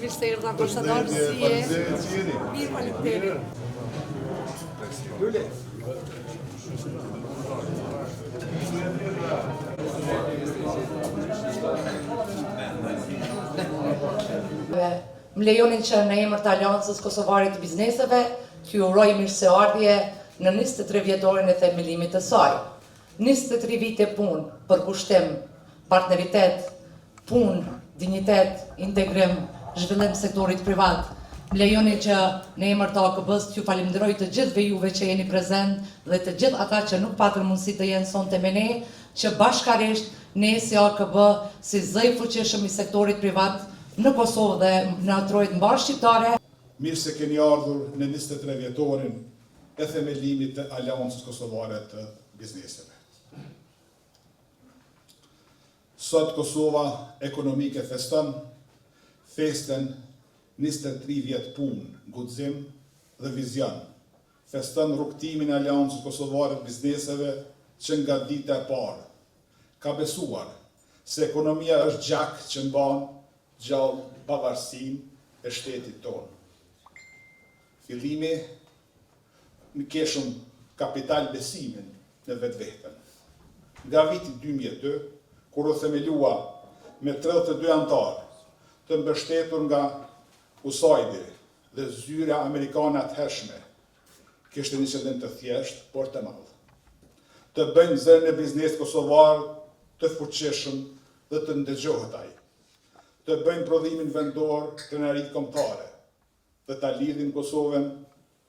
Mirë se erdha ambasador, si je? Mirë, faleminderit. Më lejonin që në emër të Aleancës Kosovare të Bizneseve t'ju uroj mirëseardhje në 23 vjetorin e themelimit të saj. 23 vite punë, përkushtim, partneritet, punë, dinjitet, integrim, zhvillim sektorit privat. Më lejoni që në emër të AKB-s t'ju falenderoj të gjithëve juve që jeni prezent dhe të gjithë ata që nuk patën mundësi të jenë sonte me ne, që bashkarisht ne si AKB, si zë i fuqishëm i sektorit privat në Kosovë dhe në trojtë mbar shqiptare. Mirë se keni ardhur në 23 vjetorin e themelimit të Aleancës Kosovare të Bizneseve. Sot Kosova ekonomike feston festen 23 vjet punë, guxim dhe vizion. Feston rrugtimin e Aleancës Kosovare të Bizneseve që nga dita e parë ka besuar se ekonomia është gjak që mban gjallë pavarësinë e shtetit tonë. Fillimi në keshëm kapital besimin në vetveten. Nga viti 2002, kur u themelua me 32 antarë, të mbështetur nga USAID dhe zyra amerikane atëhershme, kishte një qëllim të thjeshtë, por të madh. Të bëjnë zërin e biznesit kosovar të fuqishëm dhe të ndëgjohet ai. Të bëjnë prodhimin vendor krenarit kombëtare dhe ta lidhin Kosovën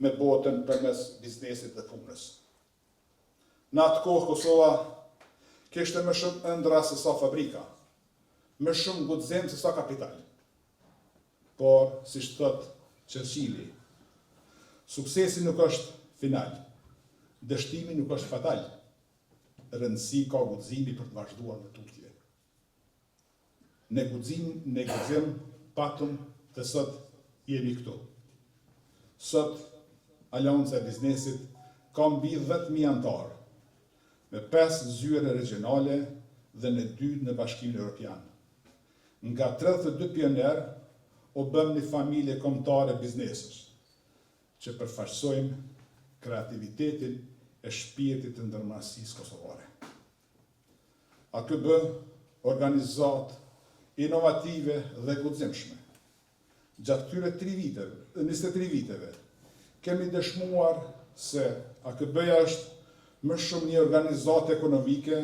me botën përmes biznesit dhe punës. Në atë kohë Kosova kishte më shumë ëndra se sa fabrika, më shumë guxim se sa kapital. Por, siç thot Churchilli, suksesi nuk është final, dështimi nuk është fatal, rëndësi ka guximi për të vazhduar në tutje. Ne guxim patëm të sot jemi këtu. Sot Aleanca e Biznesit ka mbi 10.000 antarë, me 5 zyre regionale dhe në 2 në Bashkimin Evropian. Nga 32 pioner u bëm një familje kombëtare biznesësh, që përfaqësojmë kreativitetin e shpirtit të ndërmarrësisë kosovare. AKB organizat inovative dhe guximshme. Gjatë këtyre 23 viteve, kemi dëshmuar se AKB-ja është më shumë një organizatë ekonomike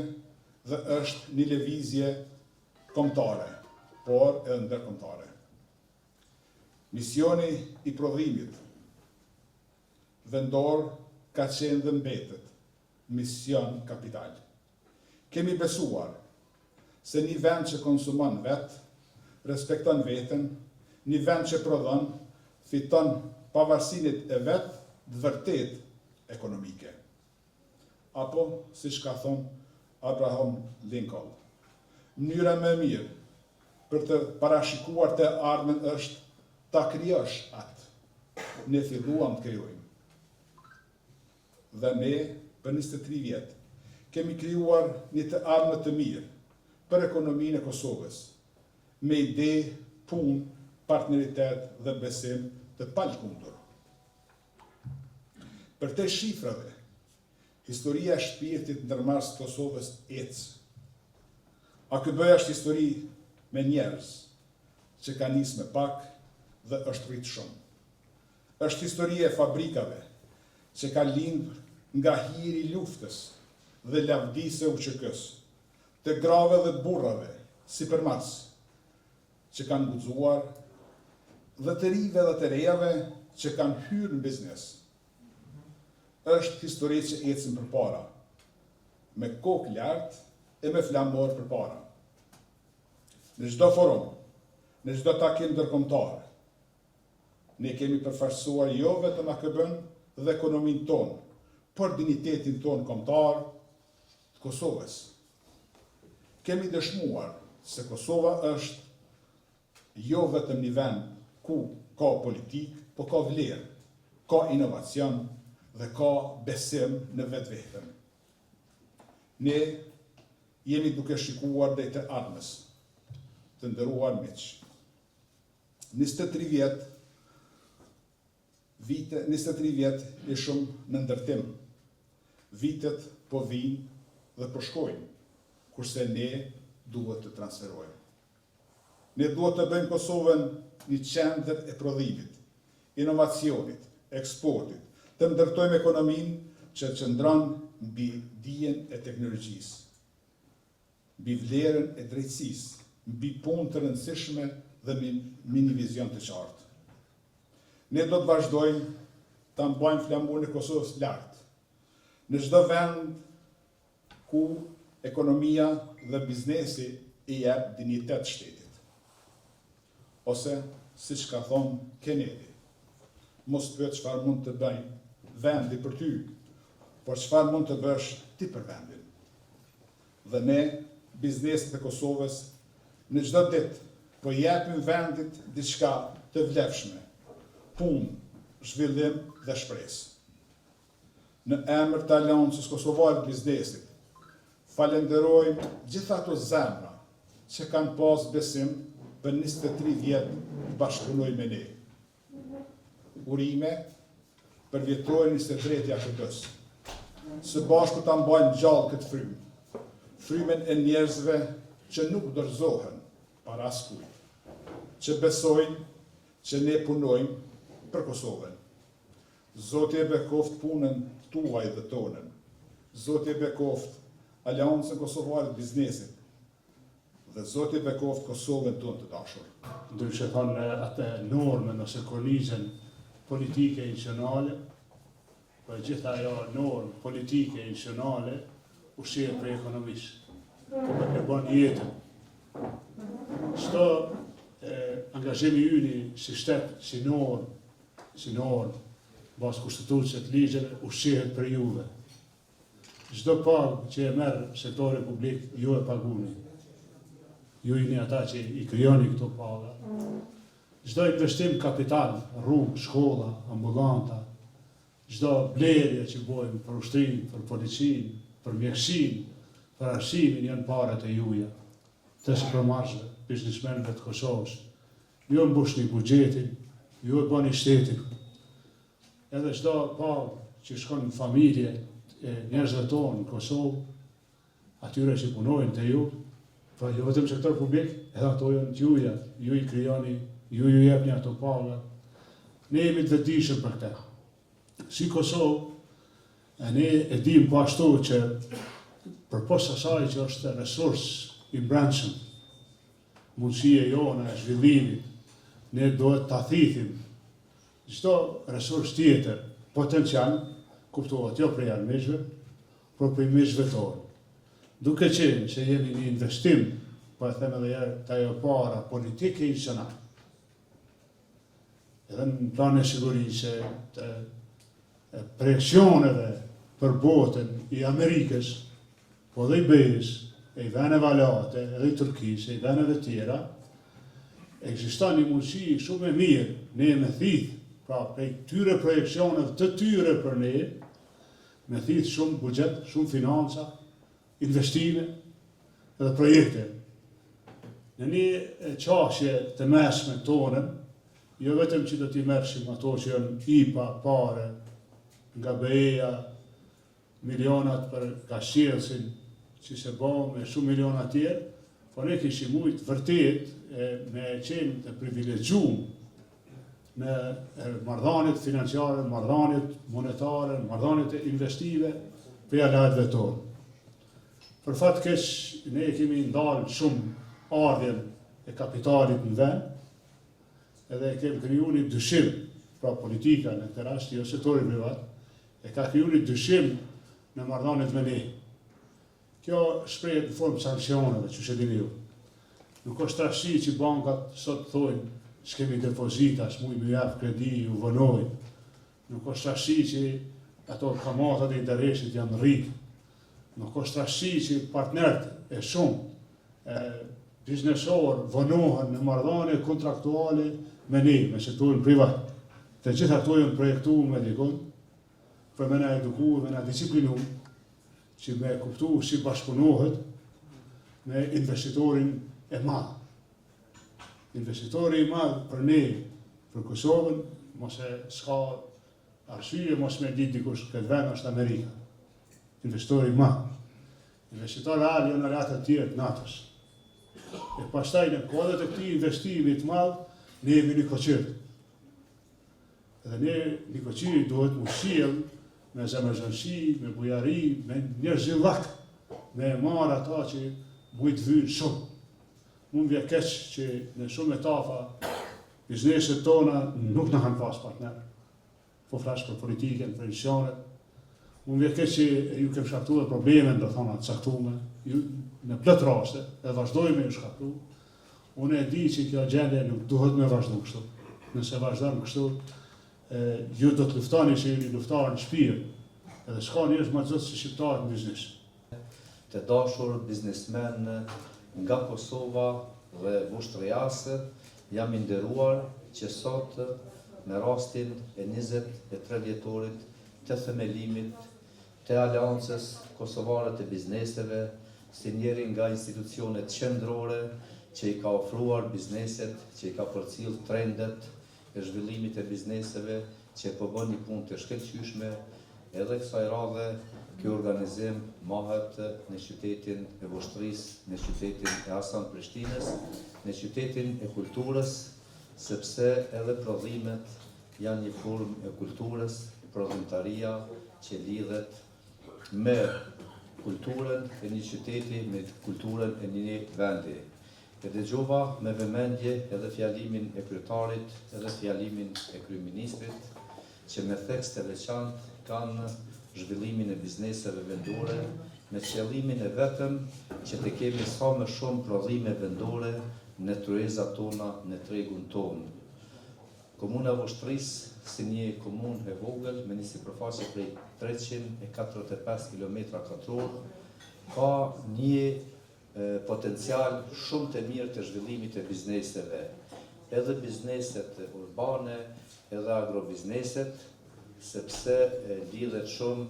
dhe është një lëvizje kombëtare, por edhe ndërkombëtare. Misioni i prodhimit vendor ka qenë dhe mbetet mision kapital. Kemi besuar se një vend që konsumon vetë, respekton veten, një vend që prodhon, fiton pavarësinit e vetë dhe vërtet ekonomike. Apo, siç ka thonë Abraham Lincoln, mënyra më e mirë për të parashikuar të ardhmen është ta krijosh atë. Ne filluam të krijojmë. Dhe ne, për 23 vjet, kemi krijuar një të ardhme të mirë për ekonominë e Kosovës, me ide, punë, partneritet dhe besim të palëkundur. Për te shifrave, historia e shpirtit ndërmarrës të Kosovës ecë. AKB-ja është histori me njerëz që ka nisë me pak dhe është rritë shumë. Është historia e fabrikave që ka lindur nga hiri i luftës dhe lavdisë e UÇK-s, të grave dhe burrave, sipërmas, që kanë guxuar, dhe të rive dhe të rejave që kanë hyrë në biznes. Është histori që ecën përpara, me kokë lartë e me flamor përpara. Në çdo forum, në çdo takim ndërkombëtar, ne kemi përfaqësuar jo vetëm AKB-n dhe ekonominë tonë, për dinitetin tonë kombëtar të Kosovës. Kemi dëshmuar se Kosova është jo vetëm një vend ku ka politikë, po ka vlerë, ka inovacion dhe ka besim në vetveten. Ne jemi duke shikuar drejt e ardhmes, të nderuar miq. 23 vjet ishëm në ndërtim. Vitet po vinë dhe po shkojnë, kurse ne duhet të transferojmë. Ne duhet të bëjmë Kosovën një qendër e prodhimit, inovacionit, eksportit, të ndërtojmë ekonominë që qëndron mbi dijen e teknologjisë, mbi vlerën e drejtësisë, mbi punë të rëndësishme dhe mbi një vizion të qartë. Ne do të vazhdojmë ta mbajmë flamurin e Kosovës lart, në çdo vend ku ekonomia dhe biznesi i jep dinjitet shtetit. Ose, siç ka thonë Kennedy, mos pyet çfarë mund të bëjë vendi për ty, por çfarë mund të bësh ti për vendin. Dhe ne, bizneset e Kosovës, në çdo ditë po japim vendit diçka të vlefshme, punë, zhvillim dhe shpresë. Në emër të Aleancës Kosovare të Biznesit, falenderojmë gjitha ato zemra që kanë pas besim për 23 vjet të bashkëpunoj me ne. Urime për vjetorin 23 AKT-s. Së bashku ta mbajmë gjallë këtë frymë, frymën e njerëzve që nuk dorëzohen para askujt, që besojnë që ne punojmë për Kosovën. Zoti e bekoft punën tuaj dhe tonën. Zoti e bekoft Aleancën Kosovare të Biznesit. Dhe Zoti e bekoft Kosovën tonë të dashur. Ndryshe thonë atë normën ose kornizën politike institucionale, për gjitha ajo normë politike institucionale ushqehet për ekonomisë. E bën jetën. Çdo angazhimi yni si shtet, si normë, bazë kushtetutës të ligjeve, ushqehet për juve. Çdo pagë që e merr sektori publik, ju e paguni. Ju jeni ata që i krijoni këto paga. Çdo investim kapital, rrugë, shkolla, ambulanta, çdo blerje që bojmë për ushtrinë, për policinë, për mjekësinë, për arsimin janë parat e juja, të supermarketeve, biznesmenëve të Kosovës. Ju e mbushni buxhetin, ju e bëni shtetin. Edhe çdo pagë që shkon në familje e njerëzve tonë në Kosovë, atyre që punojnë te ju, pra jo vetëm sektor publik, edhe ato janë t'juja, ju i krijoni, ju jepni ato paga. Ne jemi të vetëdijshëm për këtë. Si Kosovë, ne e dim po ashtu që përposa asaj që është resurs i brendshëm, mundësia jone e zhvillimit, ne duhet ta thithim çdo resurs tjetër potencial, kuptohet jo prej armiqve, por prej miqve tonë. Duke qenë që jemi një investim, po e them edhe herë, të ajo para politike institucionale, edhe në planin e sigurisë, të presioneve për botën i Amerikës, po dhe i BE-s, e i veneve alate, edhe i Turkisë, e i veneve tjera, ekziston një mundësi shumë e mirë, ne me thith, pra prej këtyre projekcioneve të tyre për ne, me thith shumë buxhet, shumë financa, investime edhe projekte. Në një qashje të mesme tonën, jo vetëm që do t'i merrshim ato që janë IPA, pare, nga BE-ja, milionat për kashjelsin, që se bo me shumë miliona tjerë, por ne kishim mujtë vërtet me qenë të privilegjuar në marrëdhëniet financiare, marrëdhëniet monetare, marrëdhëniet investive për aleatëve tonë. Për fat keq, ne kemi ndalë shumë ardhjen e kapitalit në vend, edhe kemi kriju një dyshim, pra politika në këtë rast, jo sektori privat, e ka kriju një dyshim në marrëdhëniet me ne. Kjo shprehet në formë sanksioneve, që e dini ju. Nuk është rasti që bankat sot thojnë s'kemi depozita, s'mujmë ju jap kredi, ju vënojnë. Nuk është rasti që ato kamatat e interesit janë rritë. Nuk është rasti që partnerët e shumë biznesorë vonohen në marrëdhënie kontraktuale me ne, me sektorin privat. Të gjitha ato janë projektuar me dikon për me na edukuar, me na disiplinuar, që me kuptu si bashkëpunohet me investitorin e madh. Investitori i madh për ne, për Kosovën, mos e s'ka arsye mos me ditë dikush këtë vend është Amerika. Investitori i madh. Investitor real janë ata të tjerë të natës. E pastaj në kuadër të këtij investimi të madh, ne jemi një koqyrë. Edhe ne një koqyrë duhet mu sjell me zemërgjënsi, me bujari, me njerëzillak, me marrë ata që mujtë vynë shumë. Mund vje keq që në shumë etafa bizneset tona nuk në kanë pas partner. Po flash për politiken, për institucionet. Mund vje keq që ju kem shkaktuar probleme, do thona të caktume, në plot raste, e vazhdojmë ju shkaktu. Unë e di që kjo gjendje nuk duhet me vazhdu kështu. Nëse vazhdojmë kështu, ju do të luftani që ju një luftar në shpirë, edhe s'ka njerëz më të si shqiptarë në biznes. Të dashur biznesmen nga Kosova dhe Vushtrejase, jam i nderuar që sot me rastin e 23 vjetorit të themelimit të Aleancës Kosovare të Bizneseve, si njëri nga institucionet qendrore që i ka ofruar bizneset, që i ka përcjell trendet e zhvillimit e bizneseve, që po bën një punë të shkëlqyeshme, edhe kësaj radhe ky organizim mahet në qytetin e Vushtrisë, në qytetin e Hasan Prishtinës, në qytetin e kulturës, sepse edhe prodhimet janë një formë e kulturës, prodhimtaria që lidhet me kulturën e një qyteti, me kulturën e një vendi. E dëgjova me vëmendje edhe fjalimin e kryetarit, edhe fjalimin e kryeministrit, që me tekst të veçantë kanë zhvillimin e bizneseve vendore, me qëllimin e vetëm që të kemi sa më shumë prodhime vendore në tryezat tona, në tregun tonë. Komuna Vushtrisë, si një komunë e vogël, me një sipërfaqe prej 345 km², ka një potencial shumë të mirë të zhvillimit e bizneseve, edhe bizneset urbane, edhe agrobizneset, sepse lidhet shumë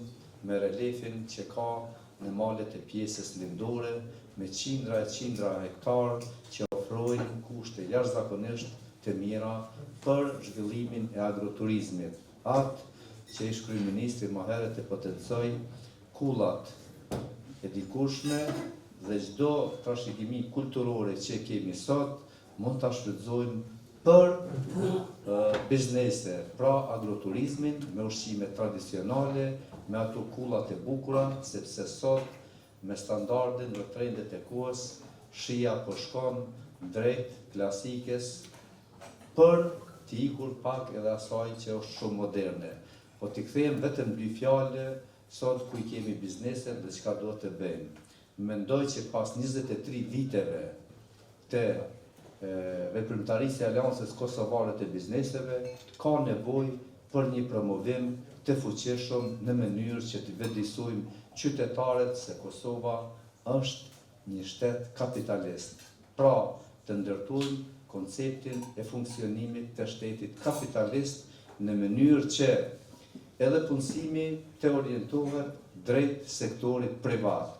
me reliefin që ka në malet e pjesës lindore, me qindra e qindra hektar që ofrojnë kushte jashtëzakonisht të mira për zhvillimin e agroturizmit. Atë që ish kryeministri më herët e potencoi kullat e dikurshme dhe çdo trashëgimi kulturore që kemi sot, mund ta shfrytëzojmë për biznese, pra agroturizmin, me ushqime tradicionale, me ato kullat e bukura, sepse sot me standardin dhe trendet e kohës, shija po shkon drejt klasikes për t'i ikur pak edhe asaj që është shumë moderne. Po t'i kthejmë vetëm dy fjalë sot ku i kemi bizneset dhe çka do të bëjmë. Mendoj që pas 23 viteve të veprimtarisë e Aleancës Kosovare të Bizneseve, ka nevojë për një promovim të fuqishëm në mënyrë që të vëdësojmë qytetarët se Kosova është një shtet kapitalist. Pra, të ndërtojmë konceptin e funksionimit të shtetit kapitalist në mënyrë që edhe punësimi të orientohet drejt sektorit privat.